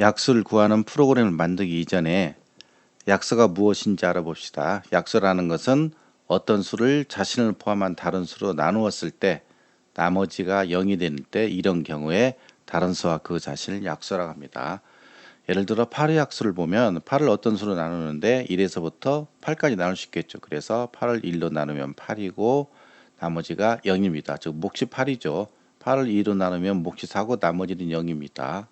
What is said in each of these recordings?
약수를 구하는 프로그램을 만들기 이전에 약수가 무엇인지 알아봅시다. 약수라는 것은 어떤 수를 자신을 포함한 다른 수로 나누었을 때 나머지가 0이 되는 때 이런 경우에 다른 수와 그 자신을 약수라고 합니다. 예를 들어 8의 약수를 보면 8을 어떤 수로 나누는데 1에서부터 8까지 나눌 수 있겠죠. 그래서 8을 1로 나누면 8이고 나머지가 0입니다. 즉 몫이 8이죠. 8을 2로 나누면 몫이 4고 나머지는 0입니다.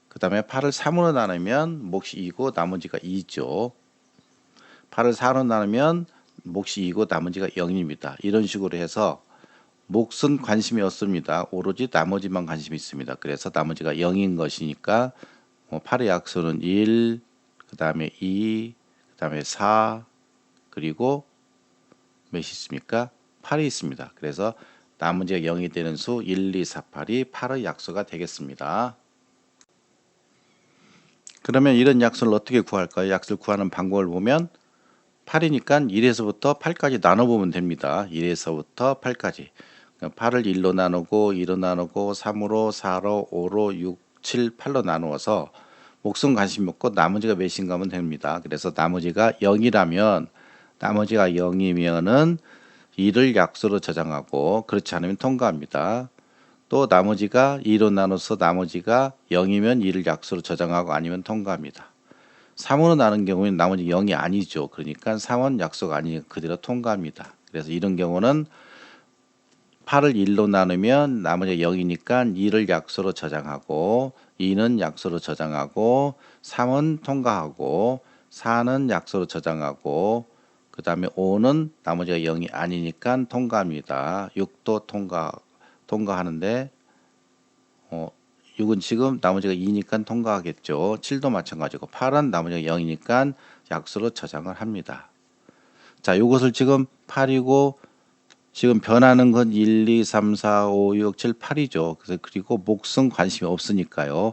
그 다음에 8을 3으로 나누면 몫이 2고 나머지가 2죠. 8을 4로 나누면 몫이 2고 나머지가 0입니다. 이런 식으로 해서 몫은 관심이 없습니다. 오로지 나머지만 관심이 있습니다. 그래서 나머지가 0인 것이니까 8의 약수는 1, 그 다음에 2, 그 다음에 4, 그리고 몇이 있습니까? 8이 있습니다. 그래서 나머지가 0이 되는 수 1, 2, 4, 8이 8의 약수가 되겠습니다. 그러면 이런 약수를 어떻게 구할까요? 약수를 구하는 방법을 보면 8이니까 1에서부터 8까지 나눠보면 됩니다. 1에서부터 8까지. 8을 1로 나누고 2로 나누고 3으로 4로 5로 6, 7, 8로 나누어서 몫은 관심 없고 나머지가 몇인가 하면 됩니다. 그래서 나머지가 0이라면 나머지가 0이면은 2를 약수로 저장하고 그렇지 않으면 통과합니다. 또 나머지가 2로 나눠서 나머지가 0이면 2를 약수로 저장하고 아니면 통과합니다. 3으로 나눈 경우에는 나머지 0이 아니죠. 그러니까 3은 약수가 아니니까 그대로 통과합니다. 그래서 이런 경우는 8을 1로 나누면 나머지가 0이니까 2를 약수로 저장하고 2는 약수로 저장하고 3은 통과하고 4는 약수로 저장하고 그 다음에 5는 나머지가 0이 아니니까 통과합니다. 6도 통과하는데 6은 지금 나머지가 2니까 통과하겠죠. 7도 마찬가지고 8은 나머지가 0이니까 약수로 저장을 합니다. 자, 이것을 지금 8이고 지금 변하는 건 1, 2, 3, 4, 5, 6, 7, 8이죠. 그래서 그리고 몫은 관심이 없으니까요.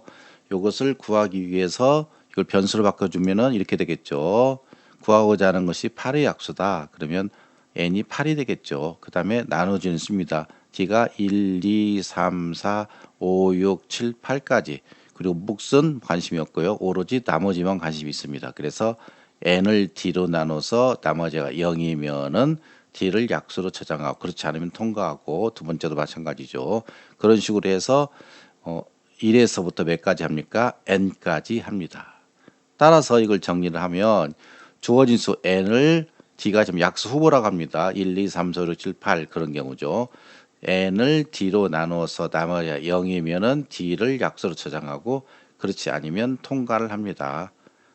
이것을 구하기 위해서 이걸 변수로 바꿔주면은 이렇게 되겠죠. 구하고자 하는 것이 8의 약수다. 그러면 n이 8이 되겠죠. 그 다음에 나눠지는 수입니다. d가 1, 2, 3, 4, 5, 6, 7, 8까지. 그리고 몫은 관심이 없고요. 오로지 나머지만 관심이 있습니다. 그래서 n을 d로 나눠서 나머지가 0이면은 d를 약수로 저장하고 그렇지 않으면 통과하고 두 번째도 마찬가지죠. 그런 식으로 해서 1에서부터 몇 가지 합니까? n까지 합니다. 따라서 이걸 정리를 하면 주어진 수 n을 d가 지금 약수 후보라고 합니다. 1, 2, 3, 4, 5, 6, 7, 8 그런 경우죠. n을 d로 나누어서 나머지가 0이면은 d를 약수로 저장하고 그렇지 않으면 통과를 합니다.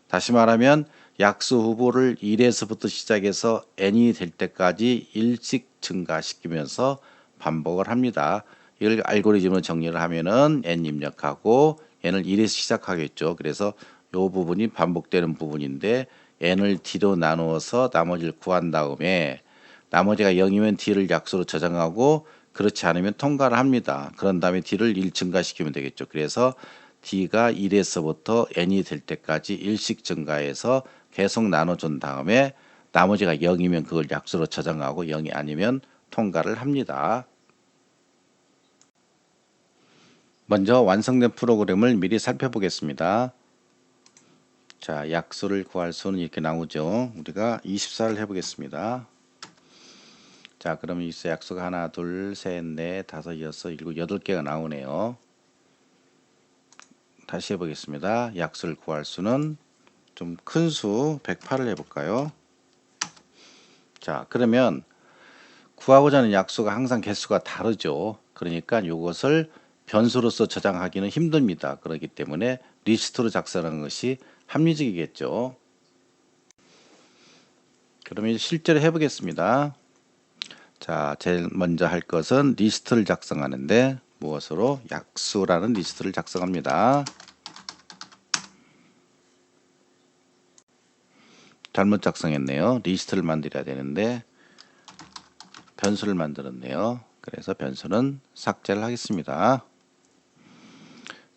다시 말하면 약수 후보를 1에서부터 시작해서 n이 될 때까지 일씩 증가시키면서 반복을 합니다. 이걸 알고리즘으로 정리를 하면은 n 입력하고 n을 1에서 시작하겠죠. 그래서 이 부분이 반복되는 부분인데 n을 d로 나누어서 나머지를 구한 다음에 나머지가 0이면 d를 약수로 저장하고 그렇지 않으면 통과를 합니다. 그런 다음에 d를 1 증가시키면 되겠죠. 그래서 d가 1에서부터 n이 될 때까지 1씩 증가해서 계속 나눠준 다음에 나머지가 0이면 그걸 약수로 저장하고 0이 아니면 통과를 합니다. 먼저 완성된 프로그램을 미리 살펴보겠습니다. 자, 약수를 구할 수는 이렇게 나오죠. 우리가 24를 해보겠습니다. 자, 그러면 이 약수가 하나, 둘, 셋, 넷, 다섯, 여섯, 일곱, 8개가 나오네요. 다시 해보겠습니다. 약수를 구할 수는 좀 큰 수 108을 해볼까요? 자, 그러면 구하고자 하는 약수가 항상 개수가 다르죠. 그러니까 이것을 변수로서 저장하기는 힘듭니다. 그렇기 때문에 리스트로 작성하는 것이 합리적이겠죠. 그러면 실제로 해보겠습니다. 자, 제일 먼저 할 것은 리스트를 작성하는데 무엇으로? 약수라는 리스트를 작성합니다. 잘못 작성했네요. 리스트를 만들어야 되는데 변수를 만들었네요. 그래서 변수는 삭제를 하겠습니다.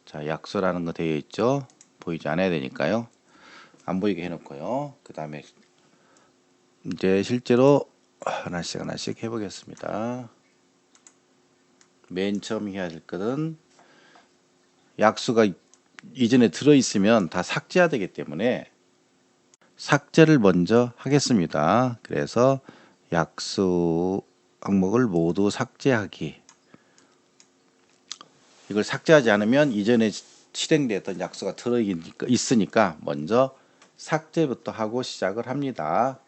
자, 약수라는 거 되어 있죠. 보이지 않아야 되니까요. 안 보이게 해놓고요. 그 다음에 이제 실제로 하나씩 해보겠습니다. 맨 처음 해야 될 것은 약수가 이전에 들어있으면 다 삭제해야 되기 때문에 삭제를 먼저 하겠습니다. 그래서 약수 항목을 모두 삭제하기. 이걸 삭제하지 않으면 이전에 실행되었던 약수가 들어있으니까 먼저 삭제부터 하고 시작을 합니다.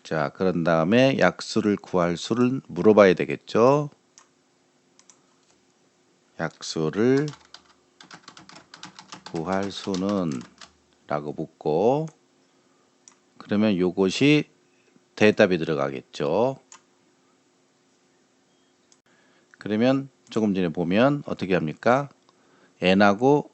자, 그런 다음에 약수를 구할 수를 물어봐야 되겠죠. 약수를 구할 수는 라고 묻고, 그러면 요것이 대답이 들어가겠죠. 그러면 조금 전에 보면 어떻게 합니까? n하고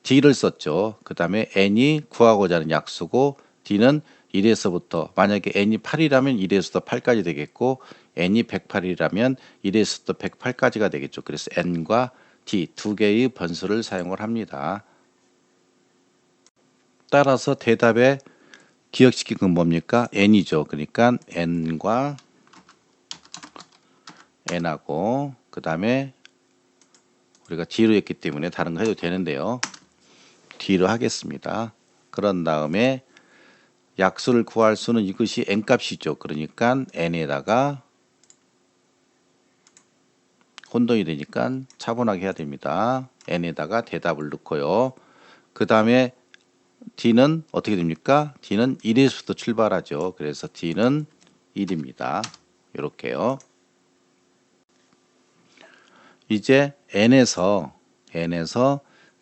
d를 썼죠. 그 다음에 n이 구하고자 하는 약수고 d는 1에서부터, 만약에 n이 8이라면 1에서부터 8까지 되겠고 n이 108이라면 1에서부터 108까지가 되겠죠. 그래서 n과 d 두 개의 변수를 사용을 합니다. 따라서 대답에 기억시킨 건 뭡니까? n이죠. 그러니까 n과 n하고 그 다음에 우리가 d로 했기 때문에 다른 거 해도 되는데요. d로 하겠습니다. 그런 다음에 약수를 구할 수는 이것이 n값이죠. 그러니까 n에다가 혼동이 되니까 차분하게 해야 됩니다. n에다가 대답을 넣고요. 그 다음에 d는 어떻게 됩니까? d는 1에서부터 출발하죠. 그래서 d는 1입니다. 이렇게요. 이제 n에서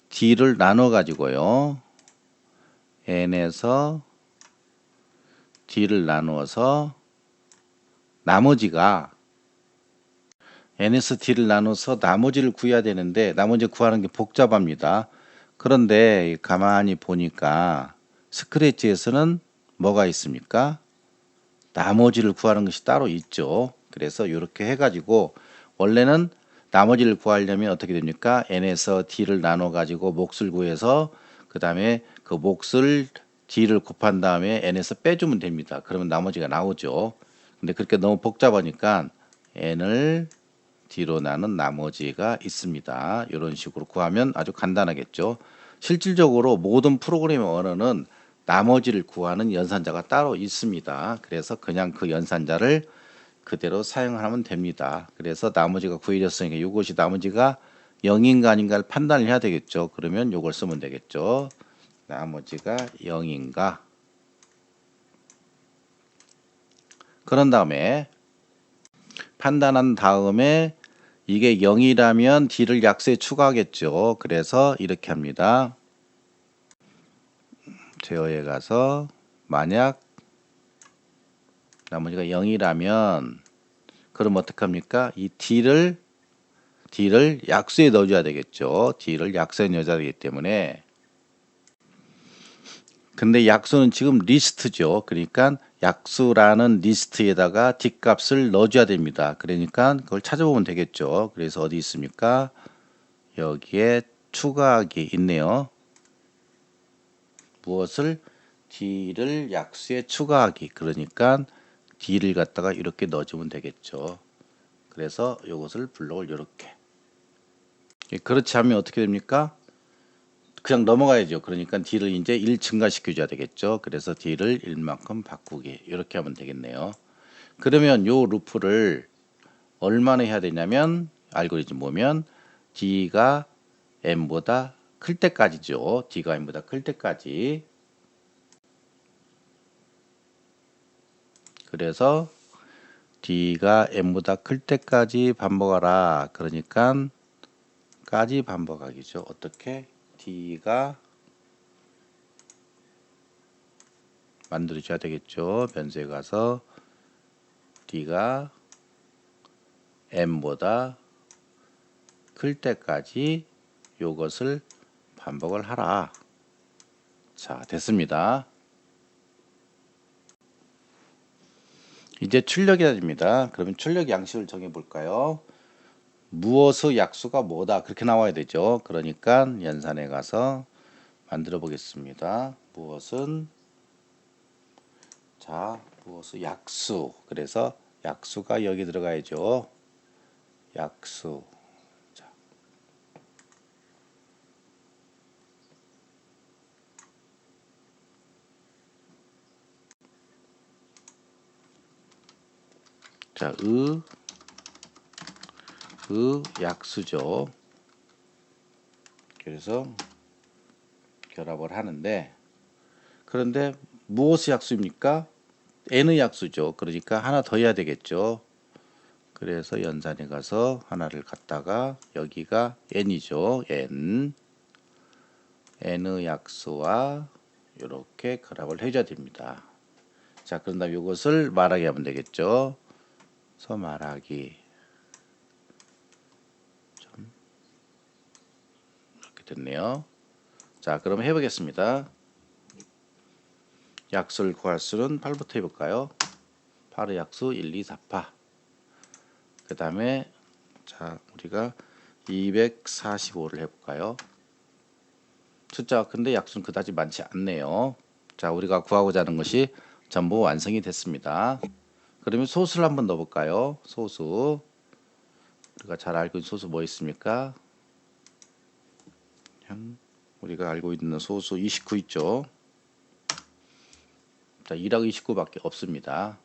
d를 나눠 가지고요. n에서 d를 나누어서 나머지가 n에서 d를 나눠서 나머지를 구해야 되는데 나머지 구하는 게 복잡합니다. 그런데 가만히 보니까 스크래치에서는 뭐가 있습니까? 나머지를 구하는 것이 따로 있죠. 그래서 이렇게 해가지고 원래는 나머지를 구하려면 어떻게 됩니까? n에서 d를 나눠 가지고 몫을 구해서 그 다음에 그 몫을 d를 곱한 다음에 n에서 빼주면 됩니다. 그러면 나머지가 나오죠. 근데 그렇게 너무 복잡하니까 n을 d로 나눈 나머지가 있습니다. 이런 식으로 구하면 아주 간단하겠죠. 실질적으로 모든 프로그래밍 언어는 나머지를 구하는 연산자가 따로 있습니다. 그래서 그냥 그 연산자를 그대로 사용하면 됩니다. 그래서 나머지가 구해졌으니까 이것이 나머지가 0인가 아닌가를 판단을 해야 되겠죠. 그러면 이걸 쓰면 되겠죠. 나머지가 0인가. 그런 다음에 판단한 다음에 이게 0이라면 d를 약수에 추가하겠죠. 그래서 이렇게 합니다. 제어에 가서 만약 나머지가 0이라면 그럼 어떡합니까? 이 d를 약수에 넣어줘야 되겠죠. d를 약수에 넣어줘야 되기 때문에. 근데 약수는 지금 리스트죠. 그러니까 약수라는 리스트에다가 d 값을 넣어줘야 됩니다. 그러니까 그걸 찾아보면 되겠죠. 그래서 어디 있습니까? 여기에 추가하기 있네요. 무엇을? d를 약수에 추가하기. 그러니까 d를 갖다가 이렇게 넣어주면 되겠죠. 그래서 이것을 블록을 이렇게. 그렇지 않으면 어떻게 됩니까? 그냥 넘어가야죠. 그러니까 d를 이제 1 증가시켜줘야 되겠죠. 그래서 d를 1만큼 바꾸기. 이렇게 하면 되겠네요. 그러면 요 루프를 얼마나 해야 되냐면 알고리즘 보면 d가 m보다 클 때까지죠. d가 m보다 클 때까지. 그래서 d가 m보다 클 때까지 반복하라. 그러니까 까지 반복하기죠. 어떻게? d가 만들어줘야 되겠죠. 변수에 가서 d가 m보다 클 때까지 요것을 반복을 하라. 자, 됐습니다. 이제 출력해야 됩니다. 그러면 출력 양식을 정해 볼까요? 무엇의 약수가 뭐다 그렇게 나와야 되죠. 그러니까 연산에 가서 만들어 보겠습니다. 무엇은 무엇의 약수. 그래서 약수가 여기 들어가야죠. 약수. 자. 자, 약수죠. 그래서 결합을 하는데, 그런데 무엇의 약수입니까? n의 약수죠. 그러니까 하나 더 해야 되겠죠. 그래서 연산에 가서 하나를 갖다가 여기가 n이죠. n의 약수와 이렇게 결합을 해줘야 됩니다. 자, 그런 다음 이것을 말하기 하면 되겠죠. 그래서 말하기 이렇게 됐네요. 자, 그럼 해보겠습니다. 약수를 구할 수는 8부터 해볼까요? 8의 약수 1, 2, 4파. 그 다음에 자, 우리가 245를 해볼까요? 숫자가 큰데 약수는 그다지 많지 않네요. 자, 우리가 구하고자 하는 것이 전부 완성이 됐습니다. 그러면 소수를 한번 넣어볼까요? 소수. 우리가 잘 알고 있는 소수 뭐 있습니까? 그냥 우리가 알고 있는 소수 29 있죠. 자, 2하고 29밖에 없습니다.